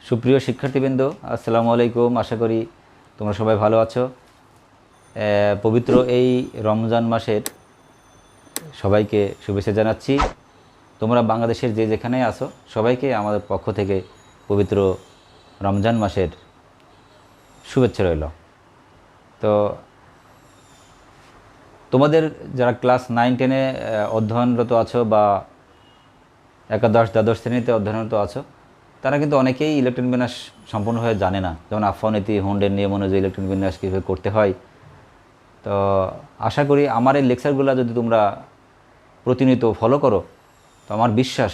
সুপ্রিয় শিক্ষার্থীবৃন্দ, আসসালামু আলাইকুম। আশা করি তোমরা সবাই ভালো আছো। পবিত্র এই রমজান মাসের সবাইকে শুভেচ্ছা জানাচ্ছি। তোমরা বাংলাদেশের যে যেখানে আছো সবাইকে আমাদের পক্ষ থেকে পবিত্র রমজান মাসের শুভেচ্ছা রইল। তো তোমাদের যারা ক্লাস 9-10-এ অধ্যয়নরত আছো বা একাদশ দ্বাদশ শ্রেণীতে অধ্যয়নরত আছো, তারা কিন্তু অনেকেই ইলেকট্রন বিন্যাস সম্পূর্ণভাবে জানে না, যেমন আফাও-নীতি, হুন্ডের নিয়ম অনুযায়ী ইলেকট্রন বিন্যাস কীভাবে করতে হয়। তো আশা করি আমার এই লেকচারগুলো যদি তোমরা প্রতিনিয়ত ফলো করো, তো আমার বিশ্বাস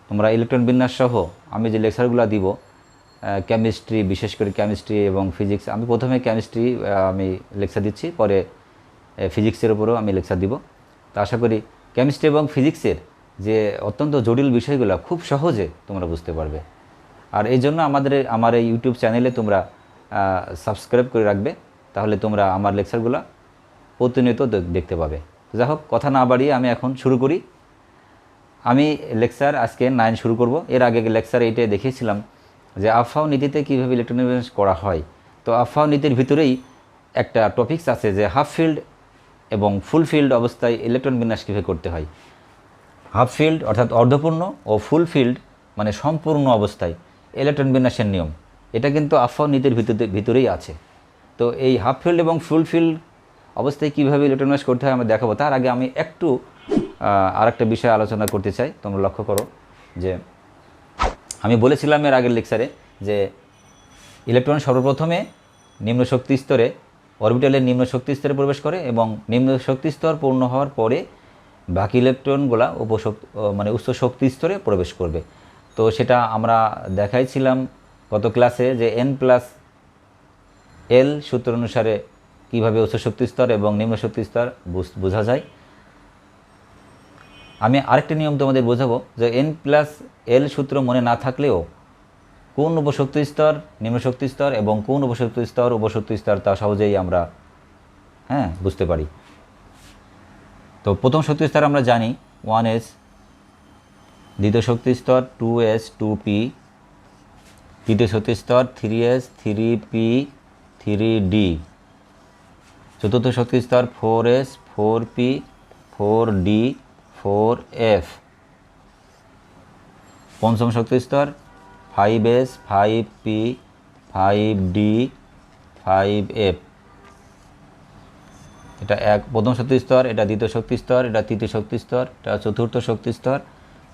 তোমরা ইলেকট্রন বিন্যাস সহ আমি যে লেকচারগুলো দিব, কেমিস্ট্রি, বিশেষ করে কেমিস্ট্রি এবং ফিজিক্স, আমি প্রথমে কেমিস্ট্রি আমি লেকচার দিচ্ছি, পরে ফিজিক্সের উপরেও আমি লেকচার দিব। তো আশা করি কেমিস্ট্রি এবং ফিজিক্সের যে অত্যন্ত জটিল বিষয়গুলো খুব সহজে তোমরা বুঝতে পারবে। আর এই জন্য আমার এই ইউটিউব চ্যানেলে তোমরা সাবস্ক্রাইব করে রাখবে, তাহলে তোমরা আমার লেকচারগুলো প্রতিনিয়ত দেখতে পাবে। যাই হোক, কথা না বাড়িয়ে আমি এখন শুরু করি। আমি লেকচার আজকে 9 শুরু করব। এর আগে লেকচার 8-এ দেখিয়েছিলাম যে আফাও নীতিতে কীভাবে ইলেকট্রন বিন্যাস করা হয়। তো আফাও নীতির ভিতরেই একটা টপিকস আছে যে হাফ ফিল্ড এবং ফুল ফিল্ড অবস্থায় ইলেকট্রন বিন্যাস কীভাবে করতে হয়। হাফ ফিল্ড অর্থাৎ অর্ধপূর্ণ ও ফুল ফিল্ড মানে সম্পূর্ণ অবস্থায় ইলেকট্রন বিন্যাসের নিয়ম, এটা কিন্তু আফাও নীতির ভিতরেই আছে। তো এই হাফ ফিল্ড এবং ফুল ফিল্ড অবস্থায় কীভাবে ইলেকট্রন বিন্যাস করতে হয় আমরা দেখাবো। তার আগে আমি একটু আরেকটা বিষয় আলোচনা করতে চাই। তোমরা লক্ষ্য করো যে আমি বলেছিলাম এর আগের লেকচারে যে ইলেকট্রন সর্বপ্রথমে নিম্ন শক্তি স্তরে, অরবিটালের নিম্ন শক্তি স্তরে প্রবেশ করে এবং নিম্ন শক্তি স্তর পূর্ণ হওয়ার পরে বাকি ইলেকট্রনগুলা উচ্চ শক্তি স্তরে প্রবেশ করবে। তো সেটা আমরা দেখাইছিলাম গত ক্লাসে যে N+L সূত্র অনুসারে কীভাবে উচ্চ শক্তি স্তর এবং নিম্ন শক্তি স্তর বোঝা যায়। আমি আরেকটা নিয়ম তোমাদের বোঝাবো যে N+L সূত্র মনে না থাকলেও কোন উপশক্তি স্তর নিম্ন শক্তি স্তর এবং কোন উপশক্তি স্তর তা সহজেই আমরা বুঝতে পারি। তো প্রথম শক্তি স্তর আমরা জানি 1s, দ্বিতীয় শক্তি স্তর 2s 2p, তৃতীয় শক্তি স্তর 3s 3p 3d, চতুর্থ শক্তি স্তর 4s 4p 4d 4f, পঞ্চম শক্তি স্তর 5s 5p 5d 5f। এটা প্রথম শক্তি স্তর, এটা দ্বিতীয় শক্তি স্তর, এটা তৃতীয় শক্তি স্তর, এটা চতুর্থ শক্তি স্তর,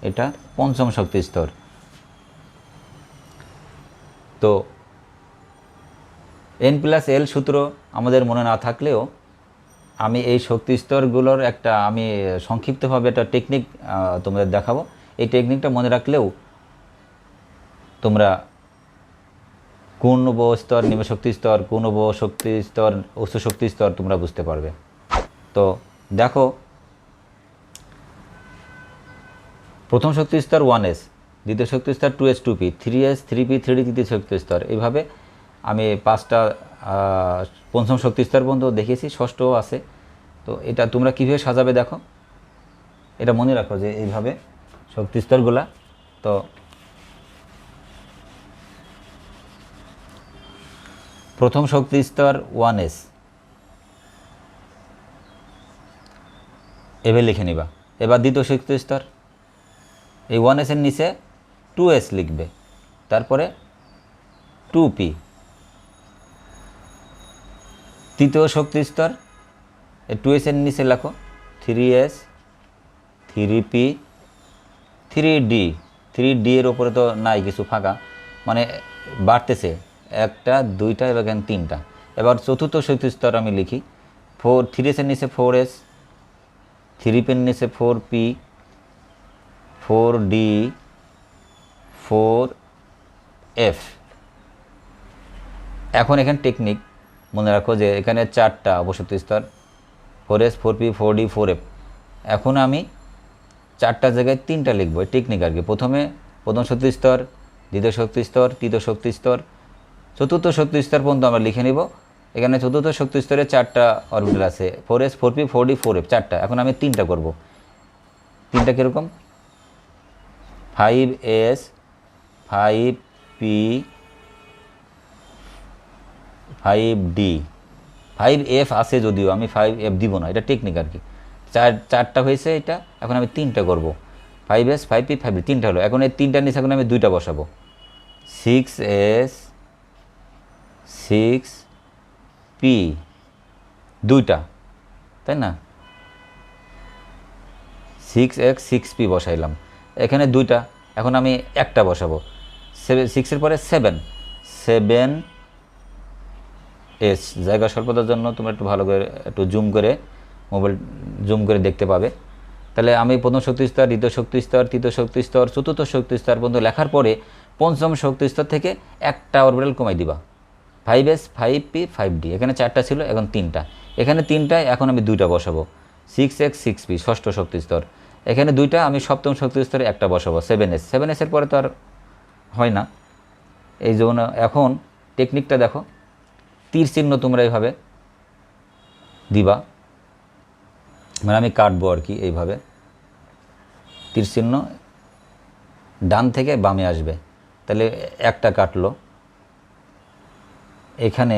এটা পঞ্চম শক্তি স্তর। তো N+L সূত্র আমাদের মনে না থাকলেও আমি এই শক্তি স্তরগুলোর আমি সংক্ষিপ্তভাবে একটা টেকনিক তোমাদের দেখাবো। এই টেকনিকটা মনে রাখলেও তোমরা কোন উপস্তর নিম্ন শক্তি স্তর, কোন উপশক্তি স্তর উচ্চ শক্তি স্তর তোমরা বুঝতে পারবে। তো দেখো, প্রথম শক্তি স্তর 1s, দ্বিতীয় শক্তি স্তর 2s 2p, 3s 3p 3d তৃতীয় শক্তি স্তর। এইভাবে আমি 5টা পঞ্চম শক্তি স্তর পর্যন্ত দেখিয়েছি, ষষ্ঠও আছে। তো এটা তোমরা কীভাবে সাজাবে দেখো, এটা মনে রাখো যে এইভাবে শক্তি স্তরগুলা। তো প্রথম শক্তি স্তর 1s এভাবে লিখে নিবা। এবার দ্বিতীয় শক্তি স্তর এই 1s এর নিচে 2s লিখবে, তারপরে 2p। তৃতীয় শক্তি স্তর এই 2s এর নিচে লেখো 3s 3p 3d। 3d এর ওপরে তো নাই কিছু, ফাঁকা, মানে বাড়তেছে, 1টা 2টা এবং 3টা। এবার চতুর্থ শক্তি স্তর আমি লিখি 3s এর নিচে 4s, 3p এর নিচে 4p 4d 4f। এখন এখানে টেকনিক মনে রাখো যে এখানে 4টা অবশক্তি স্তর 4s 4p 4d 4f। এখন আমি 4টা জায়গায় 3টা লিখব, টেকনিক আর কি। প্রথম শক্তি স্তর, দ্বিতীয় শক্তি স্তর, তৃতীয় শক্তি স্তর, চতুর্থ শক্তি স্তর পর্যন্ত আমরা লিখে নিব। এখানে চতুর্থ শক্তি স্তরে 4টা অরবিটাল আছে, 4s 4p 4d 4f, 4টা। এখন আমি 3টা করব। 3টা কীরকম, 5s 5 পি 5D 5F আছে, যদিও আমি 5F দিব না, এটা টেকনিক আর কি। চারটা হয়েছে, এটা এখন আমি 3টা করব। 5S 5P 5D 3টা হলো। এখন এই 3টার নিচে এখন আমি 2টা বসাবো। 6S 6P 2টা, তাই না? 6X 6P বসাইলাম, এখানে 2টা। এখন আমি একটা বসাবো। 6-এর পরে 7S। জায়গা স্বল্পতার জন্য তোমরা একটু ভালো করে একটু মোবাইল জুম করে দেখতে পাবে। তাহলে আমি প্রথম শক্তি স্তর, দ্বিতীয় শক্তি স্তর, তৃতীয় শক্তি স্তর, চতুর্থ শক্তি স্তর পর্যন্ত লেখার পরে পঞ্চম শক্তি স্তর থেকে একটা অরবিটাল কমাই দিবা। 5S 5P 5D, এখানে 4টা ছিল, এখন 3টা। এখানে 3টায় এখন আমি 2টা বসাবো। 6X 6P ষষ্ঠ শক্তি স্তর, এখানে 2টা। আমি সপ্তম শক্তি স্তরে একটা বসাবো। 7S এর পরে তো আর হয় না, এই জন্য এখন টেকনিকটা দেখো। তীর চিহ্ন তোমরা এইভাবে দিবা, মানে আমি কাটবো আর কি, এইভাবে তীর চিহ্ন ডান থেকে বামে আসবে। তাহলে একটা কাটলো, এখানে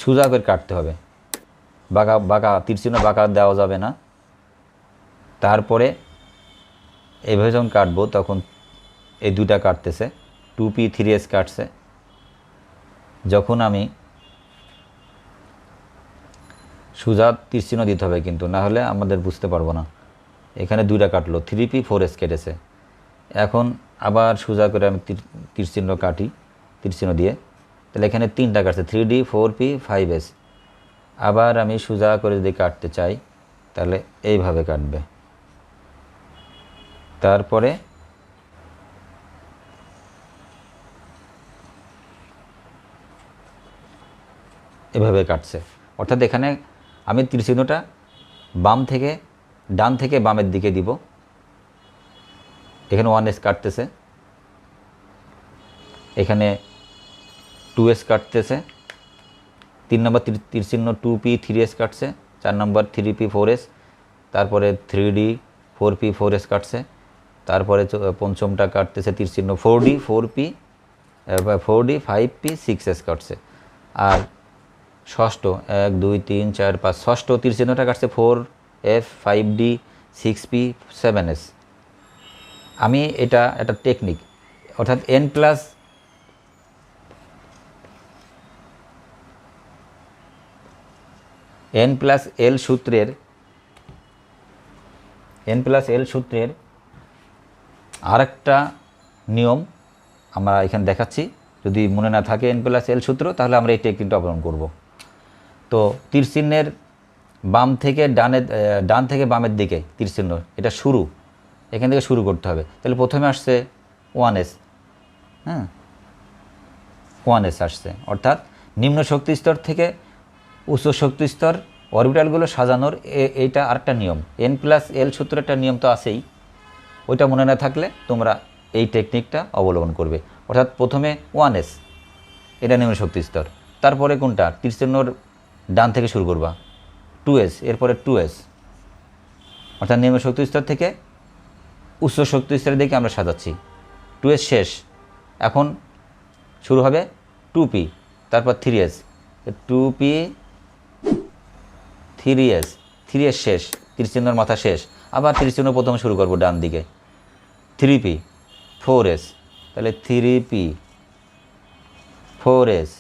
সোজা করে কাটতে হবে, বাঁকা তীর চিহ্ন বাঁকা দেওয়া যাবে না। তারপরে এইভাবে যখন কাটবো তখন এই 2টা কাটতেছে, 2P 3S কাটছে। যখন আমি সোজা তীর চিহ্ন দিতে হবে কিন্তু, না হলে আমাদের বুঝতে পারবো না। এখানে 2টা কাটলো, 3P 4S কেটেছে। এখন আবার সোজা করে আমি তীর চিহ্ন কাটি, তীর চিহ্ন দিয়ে। তাহলে এখানে 3টা কাটছে, 3D 4P 5S। আবার আমি সোজা করে যদি কাটতে চাই তাহলে এইভাবে কাটবে। তারপরে এভাবে কাটছে, অর্থাৎ এখানে আমি তীর চিহ্নটা ডান থেকে বামের দিকে দিব। এখানে 1S কাটতেছে, এখানে 2S কাটতেছে, 3 নম্বর তীর চিহ্ন 2P 3S কাটছে, 4 নম্বর 3P 4S, তারপরে 3D 4P 4S কাটছে, তারপরে পঞ্চমটা কাটতেছে তীর চিহ্ন 4D 5P 6S কাটছে। আর ষষ্ঠ 1 2 3 4 5 ষষ্ঠ তীর চিহ্নটা কাটছে 4F 5D 6P 7S। আমি এটা একটা টেকনিক, অর্থাৎ N+L সূত্রের আরেকটা নিয়ম আমরা এখানে দেখাচ্ছি। যদি মনে না থাকে N+L সূত্র, তাহলে আমরা এই টেকনিকটা অবলম্বন করব। তো তীর চিহ্নের ডান থেকে বামের দিকে তীর চিহ্ন, এটা শুরু, এখান থেকে শুরু করতে হবে। তাহলে প্রথমে আসছে 1S, হ্যাঁ 1S আসছে, অর্থাৎ নিম্ন শক্তি স্তর থেকে উচ্চ শক্তি স্তর অরবিটালগুলো সাজানোর এইটা আরেকটা নিয়ম। N+L সূত্রের একটা নিয়ম তো আছেই, ওইটা মনে না থাকলে তোমরা এই টেকনিকটা অবলম্বন করবে। অর্থাৎ প্রথমে 1S, এটা নিম্ন শক্তি স্তর। তারপরে কোনটা, তীর চিহ্নর ডান থেকে শুরু করবা, 2S, এরপরে 2S, অর্থাৎ নিম্ন শক্তি স্তর থেকে উচ্চ শক্তি স্তরের দিকে আমরা সাজাচ্ছি। 2S শেষ, এখন শুরু হবে 2P, তারপর 3S, 2P 3S শেষ, তীর চিহ্নর মাথা শেষ। আবার তীর চিহ্ন প্রথমে শুরু করব ডান দিকে, 3P 4S, তাহলে 3P 4S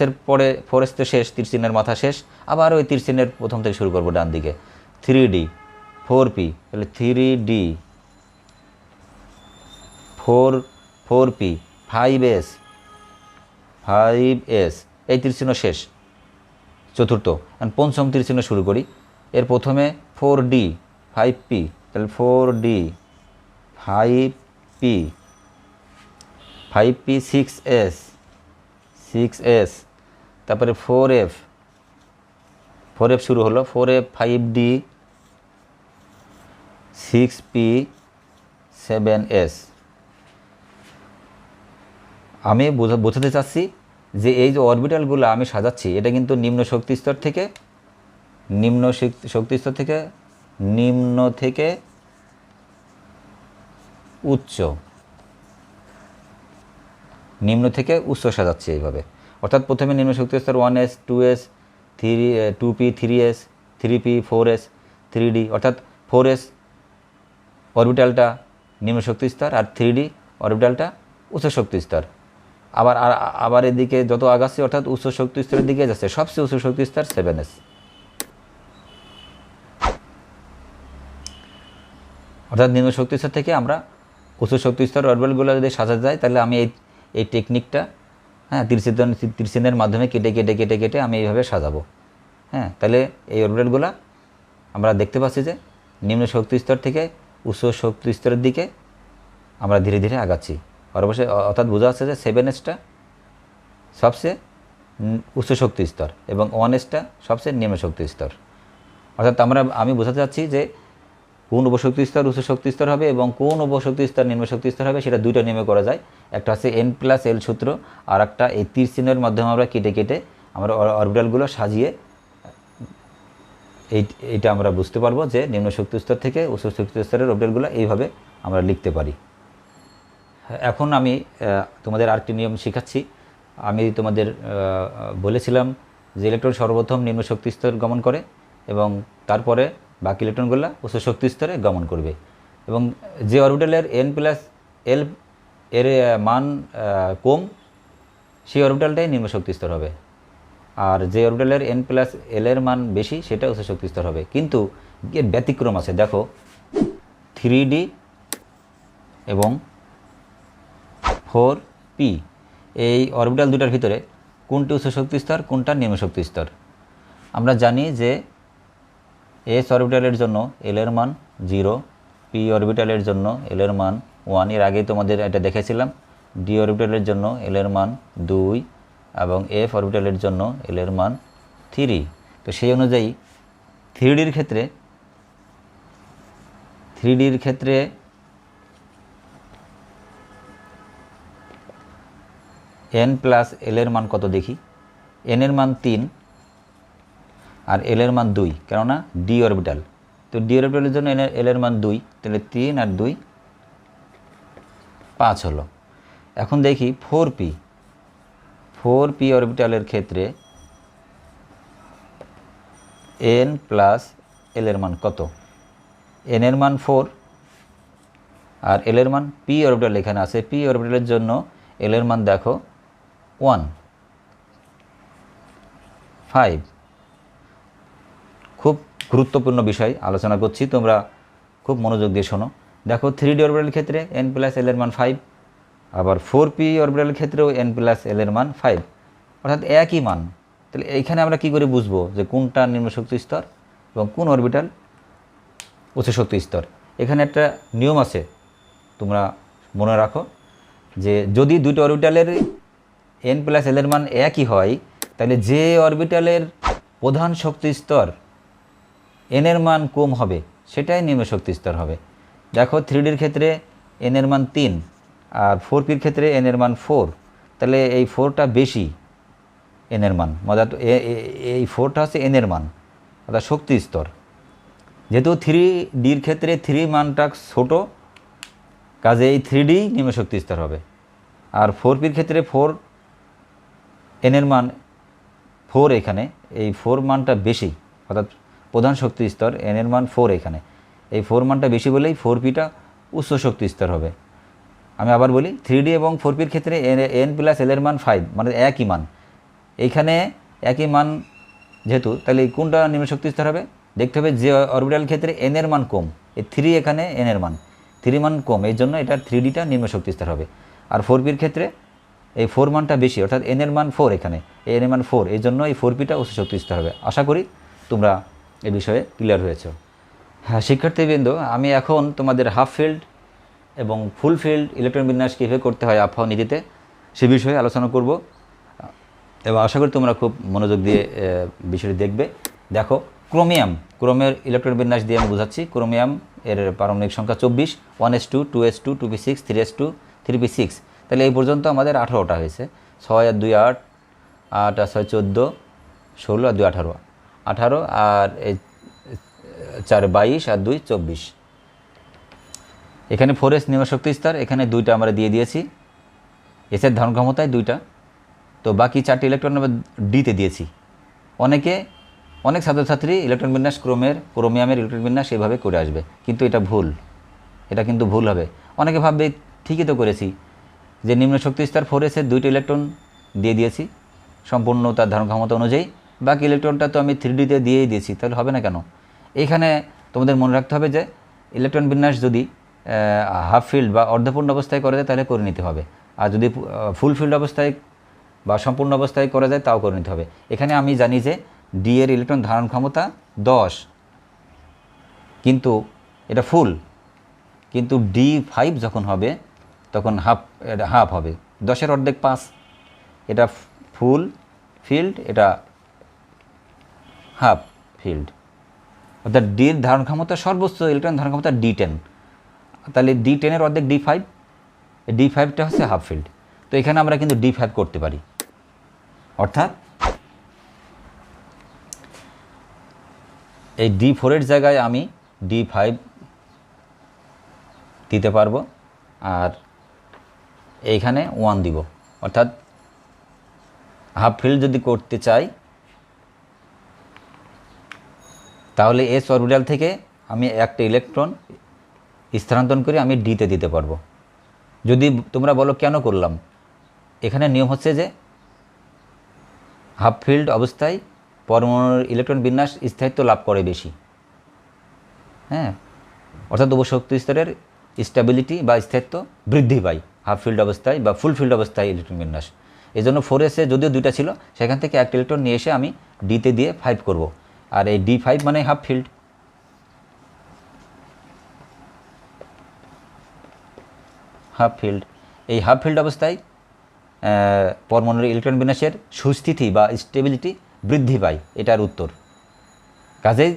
এর পরে 4S তো শেষ, তীর চিহ্নের মাথা শেষ। আবার ওই তীর চিহ্নের প্রথম থেকে শুরু করব ডান দিকে, 3D 4P, তাহলে 3D 4P 5S, এই তীর চিহ্ন শেষ, চতুর্থ। পঞ্চম তীর চিহ্ন শুরু করি, এর প্রথমে 4D 5P, তাহলে 4D 5P 6S, তারপরে 4F শুরু হলো, 4F 5D 6P 7S। আমি বোঝাতে চাচ্ছি যে এই যে অরবিটালগুলো আমি সাজাচ্ছি, এটা কিন্তু নিম্ন শক্তি স্তর থেকে উচ্চ, নিম্ন থেকে উচ্চ সাজাচ্ছি এইভাবে। অর্থাৎ প্রথমে নিম্ন শক্তি স্তর 1s 2s 2p 3s 3p 4s 3d, অর্থাৎ 4s অরবিটালটা নিম্ন শক্তি স্তর আর 3d অরবিটালটা উচ্চ শক্তি স্তর। আবার এদিকে যত আগাচ্ছি অর্থাৎ উচ্চ শক্তি স্তরের দিকে যাচ্ছে, সবচেয়ে উচ্চ শক্তি স্তর 7s। অর্থাৎ নিম্ন শক্তি স্তর থেকে আমরা উচ্চ শক্তি স্তর অরবিটালগুলো যদি সাজাতে যায়, তাহলে আমি এই টেকনিকটা, হ্যাঁ, তীরচিহ্নের মাধ্যমে কেটে কেটে কেটে কেটে আমি এইভাবে সাজাবো। হ্যাঁ, তাহলে এই অরবিটালগুলো আমরা দেখতে পাচ্ছি যে নিম্ন শক্তি স্তর থেকে উচ্চ শক্তি স্তরের দিকে আমরা ধীরে ধীরে আগাচ্ছি। অবশ্যই অর্থাৎ বোঝা যাচ্ছে যে 7sটা সবচেয়ে উচ্চ শক্তি স্তর এবং 1sটা সবচেয়ে নিম্ন শক্তি স্তর। অর্থাৎ আমি বোঝাতে চাচ্ছি যে কোন উপশক্তি স্তর উচ্চ শক্তি স্তর হবে এবং কোন উপশক্তি স্তর নিম্ন শক্তি স্তর হবে, সেটা দুইটা নিয়মে করা যায়। একটা হচ্ছে n+l সূত্র, আর একটা এই তীর চিহ্নের মাধ্যমে আমরা কেটে কেটে আমরা অরবিটালগুলো সাজিয়ে এইটা আমরা বুঝতে পারবো যে নিম্ন শক্তি স্তর থেকে উচ্চ শক্তি স্তরের অরবিটালগুলো এইভাবে আমরা লিখতে পারি। এখন আমি তোমাদের আরেকটি নিয়ম শেখাচ্ছি। আমি তোমাদের বলেছিলাম যে ইলেকট্রন সর্বপ্রথম নিম্ন শক্তি স্তর গমন করে এবং তারপরে বাকি ইলেকট্রনগুলো উচ্চ শক্তি স্তরে গমন করবে, এবং যে অরবিটালের n+l এর মান কম সেই অরবিটালটাই নিম্ন শক্তি স্তর হবে, আর যে অরবিটালের n+l এর মান বেশি সেটা উচ্চ শক্তি স্তর হবে। কিন্তু এর ব্যতিক্রম আছে, দেখো 3d এবং 4p এই অরবিটাল দুটার ভিতরে কোনটি উচ্চ শক্তি স্তর কোনটা নিম্ন শক্তি স্তর? আমরা জানি যে s অরবিটালের জন্য l এর মান 0, p অরবিটালের জন্য l এর মান 1, এর আগে তোমাদের এটা দেখেছিলাম। d অরবিটালের জন্য l এর মান 2 এবং f অরবিটালের জন্য l এর মান 3। তো সেই অনুযায়ী 3dর ক্ষেত্রে n+l এর মান কত দেখি? n এর মান 3 আর l এর মান 2, কেননা d অরবিটাল। তো d অরবিটালের জন্য l এর মান 2, তাহলে 3 আর 2 5 হলো। এখন দেখি 4p অরবিটালের ক্ষেত্রে n+l এর মান কত? n এর মান 4 আর l এর মান, p অরবিটাল এখানে আছে, p অরবিটালের জন্য l এর মান দেখো 1 5। খুব গুরুত্বপূর্ণ বিষয় আলোচনা করছি, তোমরা খুব মনোযোগ দিয়ে শোনো। দেখো 3d অরবিটালের ক্ষেত্রে n+l এর মান 5, আবার 4p অরবিটালের ক্ষেত্রেও n+l এর মান 5, অর্থাৎ একই মান। তাহলে এইখানে আমরা কি করে বুঝবো যে কোনটা নিম্ন শক্তি স্তর এবং কোন অরবিটাল উচ্চ শক্তি স্তর? এখানে একটা নিয়ম আছে, তোমরা মনে রাখো যে যদি দুটো অরবিটালের n+l এর মান একই হয়, তাহলে যে অরবিটালের প্রধান শক্তি স্তর n এর মান কম হবে সেটাই নিম্ন শক্তি স্তর হবে। দেখো 3dর ক্ষেত্রে n এর মান 3 আর 4pর ক্ষেত্রে n এর মান 4, তাহলে এই 4টা বেশি n এর মান, এই 4টা হচ্ছে n এর মান অর্থাৎ শক্তি স্তর। যেহেতু 3dর ক্ষেত্রে 3 মানটা ছোট, কাজে এই 3d নিম্ন শক্তি স্তর হবে। আর 4pর ক্ষেত্রে 4 n এর মান 4, এখানে এই 4 মানটা বেশি, অর্থাৎ প্রধান শক্তি স্তর n এর মান 4, এখানে এই 4 মানটা বেশি বলেই 4pটা উচ্চ শক্তি স্তর হবে। আমি আবার বলি, 3d এবং 4pর ক্ষেত্রে n+l এর মান 5, মানে একই মান। এইখানে একই মান যেহেতু, তাহলে কোনটা নিম্ন শক্তি স্তর হবে? দেখতে হবে যে অরবিটাল ক্ষেত্রে n এর মান কম, এই 3 এখানে n এর মান 3 মান কম, এই জন্য এটা 3dটা নিম্ন শক্তি স্তর হবে। আর 4pর ক্ষেত্রে এই 4 মানটা বেশি, অর্থাৎ n এর মান 4, এখানে n এর মান 4, এই জন্য এই 4pটা উচ্চ শক্তি স্তর হবে। আশা করি তোমরা এই বিষয়ে ক্লিয়ার হয়েছো। হ্যাঁ শিক্ষার্থীবৃন্দ, আমি এখন তোমাদের হাফ ফিল্ড এবং ফুল ফিল্ড ইলেকট্রন বিন্যাস কীভাবে করতে হয় আবহাওয়া নীতিতে সে বিষয়ে আলোচনা করব, এবং আশা করি তোমরা খুব মনোযোগ দিয়ে বিষয়টি দেখবে। দেখো ক্রোমের ইলেকট্রন বিন্যাস দিয়ে আমি বোঝাচ্ছি। ক্রোমিয়াম এর পারমাণবিক সংখ্যা 24, 1s2 2s2 2p6 3s2 3p6। তাহলে এই পর্যন্ত আমাদের 18টা হয়েছে। 6 আর 2 8, 8 আর 6 14, 16 আর 2 18, 18 আর 4 22 আর 2 24। এখানে 4s নিম্ন শক্তি স্তর, এখানে 2টা আমরা দিয়ে দিয়েছি, এসের ধারণ ক্ষমতায় 2টা, তো বাকি 4টি ইলেকট্রন আমরা ডিতে দিয়েছি। অনেক ছাত্রছাত্রী ইলেকট্রন বিন্যাস ক্রোমিয়ামের ইলেকট্রন বিন্যাস এভাবে করে আসবে, কিন্তু এটা ভুল, এটা কিন্তু ভুল হবে। অনেকে ভাববে ঠিকই তো করেছি, যে নিম্ন শক্তি স্তর 4s-এর 2টি ইলেকট্রন দিয়ে দিয়েছি সম্পূর্ণ তার ধারণ ক্ষমতা অনুযায়ী, বাকি ইলেকট্রনটা তো আমি 3D-তে দিয়েই দিয়েছি, তাহলে হবে না কেন? এইখানে তোমাদের মনে রাখতে হবে যে ইলেকট্রন বিন্যাস যদি হাফ ফিল্ড বা অর্ধপূর্ণ অবস্থায় করা যায় তাহলে করে নিতে হবে, আর যদি ফুল ফিল্ড অবস্থায় বা সম্পূর্ণ অবস্থায় করা যায় তাও করে নিতে হবে। এখানে আমি জানি যে ডি এর ইলেকট্রন ধারণ ক্ষমতা 10, কিন্তু এটা ফুল, কিন্তু D5 যখন হবে তখন হাফ হবে, 10-এর অর্ধেক 5, এটা ফুল ফিল্ড, এটা হাফ ফিল্ড, অর্থাৎ ডির ধারণ ক্ষমতা সর্বোচ্চ ইলেকট্রন ধারণ ক্ষমতা D10, তাহলে D10-এর অর্ধেক D5, D5টা হচ্ছে হাফ ফিল্ড। তো এখানে আমরা কিন্তু D5 করতে পারি, অর্থাৎ এই D4-এর জায়গায় আমি D5 দিতে পারবো, আর এইখানে 1 দিব, অর্থাৎ হাফ ফিল্ড যদি করতে চাই তাহলে এস অরবিটাল থেকে আমি একটা ইলেকট্রন স্থানান্তর করে আমি ডিতে দিতে পারবো। যদি তোমরা বলো কেন করলাম, এখানে নিয়ম হচ্ছে যে হাফ ফিল্ড অবস্থায় পরমাণুর ইলেকট্রন বিন্যাস স্থায়িত্ব লাভ করে বেশি, হ্যাঁ, অর্থাৎ উপশক্তি স্তরের স্টেবিলিটি বা স্থায়িত্ব বৃদ্ধি পায় হাফ ফিল্ড অবস্থায় বা ফুল ফিল্ড অবস্থায় ইলেকট্রন বিন্যাস। এই জন্য 4s-এ যদিও 2টা ছিল, সেখান থেকে একটা ইলেকট্রন নিয়ে এসে আমি ডিতে দিয়ে 5 করব, আর এই D5 মানে হাফ ফিল্ড। এই হাফ ফিল্ড অবস্থায় পরমাণুর ইলেকট্রন বিন্যাসের সুস্থিতি বা স্টেবিলিটি বৃদ্ধি পায়, এটার উত্তর। কাজেই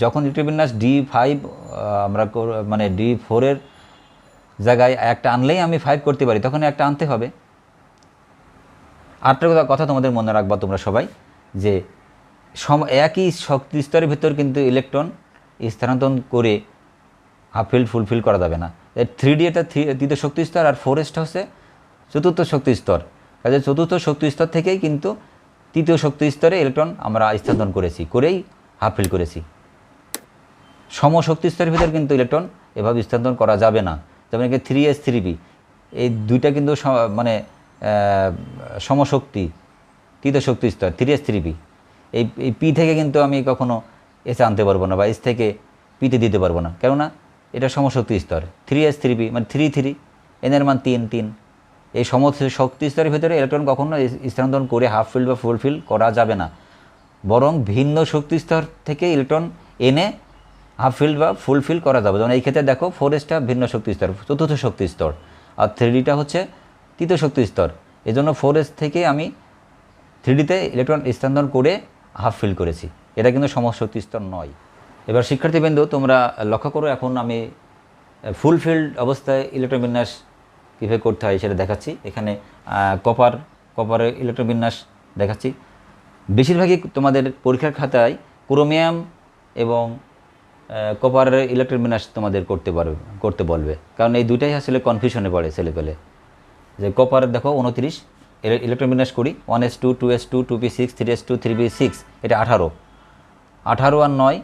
যখন ইলেকট্রন বিন্যাস D5 আমরা মানে D4-এর জায়গায় একটা আনলেই আমি 5 করতে পারি, তখন একটা আনতে হবে। আরেকটা কথা তোমাদের মনে রাখবা তোমরা সবাই, যে একই শক্তি স্তরের ভিতর কিন্তু ইলেকট্রন স্থানান্তর করে হাফ ফিল্ড ফুলফিল করা যাবে না। 3D এটা তৃতীয় শক্তি স্তর, আর 4s-টা হচ্ছে চতুর্থ শক্তি স্তর। কাজে চতুর্থ শক্তি স্তর থেকেই কিন্তু তৃতীয় শক্তি স্তরে ইলেকট্রন আমরা স্থানান্তর করেই হাফ ফিল্ড করেছি। সমশক্তি স্তরের ভিতর কিন্তু ইলেকট্রন এভাবে স্থানান্তর করা যাবে না, যেমন এখানে 3s 3p, এই দুইটা কিন্তু মানে সমশক্তি তৃতীয় শক্তি স্তর 3s 3p, এই পি থেকে কিন্তু আমি কখনো এসে আনতে পারবো না, বা এস থেকে পিতে দিতে পারবো না, কেননা এটা সমশক্তি স্তর। 3s 3p মানে 3 3, এনের মান 3 3। এই সমশক্তি স্তরের ভিতরে ইলেকট্রন কখনো স্থানান্তর করে হাফ ফিল্ড বা ফুলফিল করা যাবে না, বরং ভিন্ন শক্তি স্তর থেকে ইলেকট্রন এনে হাফ ফিল্ড বা ফুলফিল করা যাবে। যেমন এই ক্ষেত্রে দেখো 4s-টা ভিন্ন শক্তি স্তর, চতুর্থ শক্তি স্তর, আর 3D-টা হচ্ছে তৃতীয় শক্তি স্তর। এই জন্য 4s থেকে আমি 3D-তে ইলেকট্রন স্থানান্তর করে হাফ ফিল করেছি, এটা কিন্তু সমশক্তি স্তর নয়। এবার শিক্ষার্থীবৃন্দ তোমরা লক্ষ্য করো, এখন আমি ফুল ফিল্ড অবস্থায় ইলেকট্রন বিন্যাস কীভাবে করতে হয় সেটা দেখাচ্ছি। এখানে কপারের ইলেকট্রন বিন্যাস দেখাচ্ছি। বেশিরভাগই তোমাদের পরীক্ষার খাতায় ক্রোমিয়াম এবং কপারের ইলেকট্রন বিন্যাস তোমাদের করতে বলবে, কারণ এই দুইটাই আসলে কনফিউশনে পড়ে ছেলেপেলে। যে কপারের দেখো 29 ইলেকট্রন বিন্যাস করি, 1s2 2s2 2p6 3s2 3p6, এটা 18 আর 9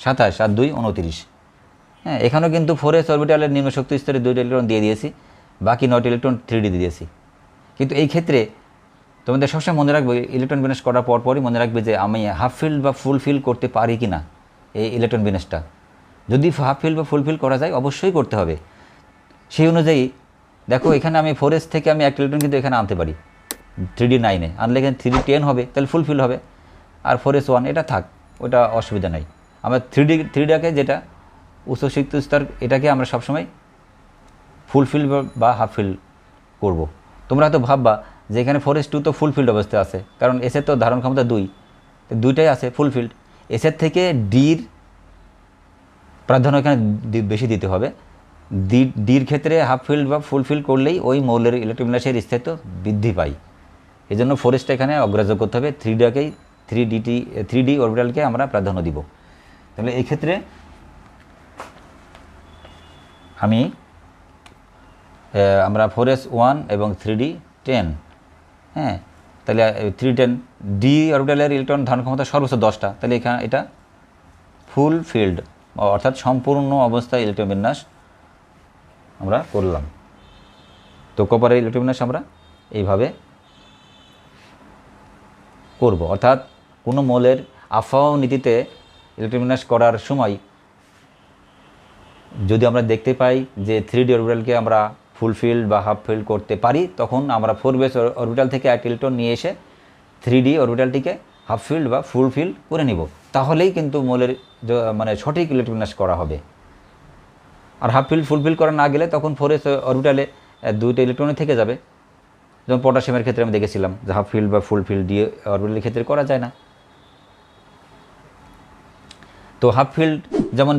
27 আর 2 29। হ্যাঁ, এখানেও কিন্তু 4s অরবিটালের নিম্ন শক্তি স্তরে 2টা ইলেকট্রন দিয়ে দিয়েছি, বাকি 9টি ইলেকট্রন 3D দিয়েছি। কিন্তু এই ক্ষেত্রে তোমাদের সবসময় মনে রাখবে, ইলেকট্রন বিন্যাস করার পরই মনে রাখবে যে আমি হাফ ফিল্ড বা ফুলফিল করতে পারি কি না এই ইলেকট্রন বিন্যাসটা। যদি হাফ ফিল্ড বা ফুলফিল করা যায় অবশ্যই করতে হবে। সেই অনুযায়ী দেখো এখানে আমি 4s থেকে আমি একটা ইলেকট্রন কিন্তু এখানে আনতে পারি, 3D 9-এ আনলে এখানে 3D 10 হবে, তাহলে ফুলফিল হবে। আর 4s 1 এটা থাক, ওটা অসুবিধা নাই। আমরা 3Dটাকে যেটা উচ্চ শক্তি স্তর, এটাকে আমরা সবসময় ফুলফিল বা হাফ ফিল করব। তোমরা হয়তো ভাববা যে এখানে 4s 2 তো ফুলফিল্ড অবস্থায় আছে, কারণ এসের তো ধারণ ক্ষমতা 2টাই আছে ফুলফিল্ড। এসের থেকে ডির প্রাধান্য এখানে বেশি দিতে হবে। ডির ক্ষেত্রে হাফ ফিল্ড বা ফুলফিল করলেই ওই মৌলের ইলেকট্রন বিন্যাসের স্থায়িত্ব বৃদ্ধি পায়। এই জন্য 4s-টা এখানে অগ্রাহ্য করতে হবে, 3D অরবিটালকে আমরা প্রাধান্য দিব। তাহলে এই ক্ষেত্রে আমি আমরা 4s1 এবং 3d10, হ্যাঁ, তাহলে 310 ডি অরবিটালের ইলেকট্রন ধারণ ক্ষমতা সর্বোচ্চ 10টা, তাহলে এখানে এটা ফুল ফিল্ড অর্থাৎ সম্পূর্ণ অবস্থায় ইলেকট্রন বিন্যাস আমরা করলাম। তো কপারের ইলেকট্রন বিন্যাস আমরা এইভাবে করব, অর্থাৎ কোনো মৌলের আফাও নীতিতে ইলেকট্রন বিন্যাস করার সময় যদি আমরা দেখতে পাই যে 3d অরবিটালকে আমরা ফুল ফিল্ড বা হাফ ফিল্ড করতে পারি, তখন আমরা 4s অরবিটাল থেকে একটা ইলেকট্রন নিয়ে এসে 3d অরবিটালটিকে হাফ ফিল্ড বা ফুল ফিল্ড করে নিব, তাহলেই কিন্তু মৌলের মানে সঠিক ইলেকট্রন বিন্যাস করা হবে। আর হাফ ফিল্ড ফুল ফিল্ড করা না গেলে তখন 4s অরবিটালে 2টা ইলেকট্রনে থেকে যাবে, যেমন পটাশিয়ামের ক্ষেত্রে আমি দেখেছিলাম যে হাফ ফিল্ড বা ফুল ফিল্ড ডি অরবিটালের ক্ষেত্রে করা যায় না। তো হাফ ফিল্ড যেমন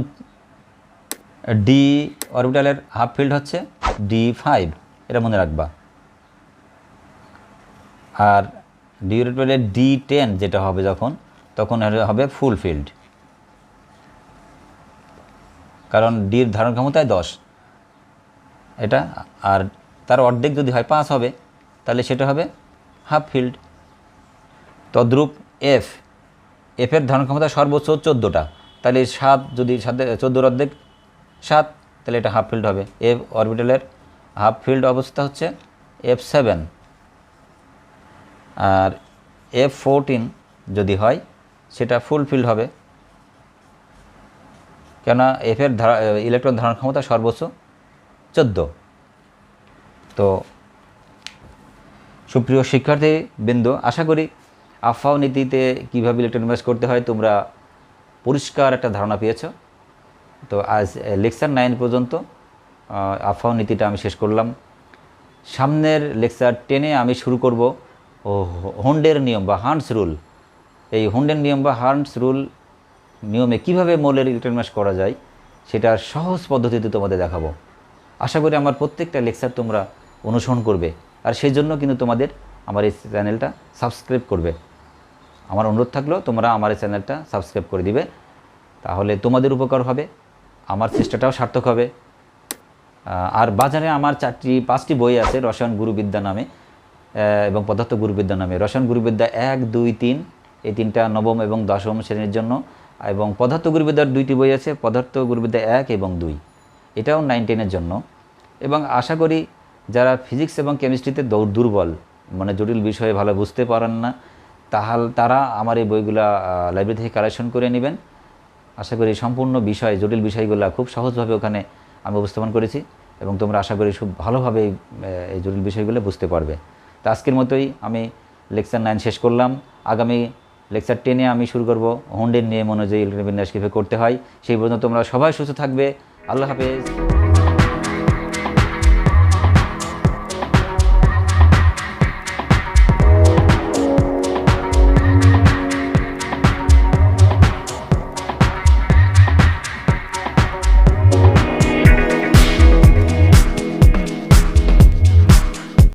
ডি অরবিটালের হাফ ফিল্ড হচ্ছে D5, এটা মনে রাখবা। আর ডি অরবিটালের D10 যেটা হবে তখন হবে ফুল ফিল্ড, কারণ ডির ধারণ ক্ষমতায় 10 এটা, আর তার অর্ধেক যদি হয় 5 হবে, তাহলে সেটা হবে হাফ ফিল্ড। তদ্রূপ এফের ধারণ ক্ষমতা সর্বোচ্চ 14টা, তাহলে 7 যদি 14 অর্ধেক 7, তাহলে এটা হাফ ফিল্ড হবে। এফ অরবিটালের হাফ ফিল্ড অবস্থা হচ্ছে F7, আর F14 যদি হয় সেটা ফুল ফিল্ড হবে, কেননা এফের ইলেকট্রন ধারণ ক্ষমতা সর্বোচ্চ 14। তো সুপ্রিয় শিক্ষার্থীবৃন্দ, আশা করি আফাও নীতিতে কীভাবে ইলেকট্রন বিন্যাস করতে হয় তোমরা পরিষ্কার একটা ধারণা পেয়েছ। তো আজ লেকচার 9 পর্যন্ত আফাও নীতিটা আমি শেষ করলাম। সামনের লেকচার 10-এ আমি শুরু করব হুন্ডের নিয়ম বা হার্নস রুল। এই হুন্ডের নিয়ম বা হার্নস রুল নিয়মে কীভাবে মৌলের ইলেকট্রন বিন্যাস করা যায় সেটার সহজ পদ্ধতিতে তোমাদের দেখাবো। আশা করি আমার প্রত্যেকটা লেকচার তোমরা অনুসরণ করবে, আর সেই জন্য কিন্তু তোমাদের আমার এই চ্যানেলটা সাবস্ক্রাইব করবে। আমার অনুরোধ থাকলো তোমরা আমার এই চ্যানেলটা সাবস্ক্রাইব করে দিবে, তাহলে তোমাদের উপকার হবে, আমার চেষ্টাটাও সার্থক হবে। আর বাজারে আমার 5টি বই আছে রসায়ন গুরুবিদ্যা নামে এবং পদার্থ গুরুবিদ্যা নামে। রসায়ন গুরুবিদ্যা 1, 2, 3 এই 3টা নবম এবং দশম শ্রেণীর জন্য, এবং পদার্থ গুরুবিদ্যার 2টি বই আছে, পদার্থ গুরুবিদ্যা 1 এবং 2, এটাও 9, 10-এর জন্য। এবং আশা করি যারা ফিজিক্স এবং কেমিস্ট্রিতে দুর্বল, মানে জটিল বিষয়ে ভালো বুঝতে পারেন না, তারা আমার এই বইগুলা লাইব্রেরি থেকে কালেকশন করে নেবেন। আশা করি সম্পূর্ণ বিষয়, জটিল বিষয়গুলো খুব সহজভাবে ওখানে আমি উপস্থাপন করেছি, এবং তোমরা আশা করি খুব ভালোভাবে এই জটিল বিষয়গুলো বুঝতে পারবে। তো আজকের মতোই আমি লেকচার 9 শেষ করলাম। আগামী লেকচার 10-এ আমি শুরু করব হুন্ডের নিয়ম অনুযায়ী ইলেকট্রন বিন্যাস কীভাবে করতে হয়। সেই পর্যন্ত তোমরা সবাই সুস্থ থাকবে। আল্লাহ হাফেজ।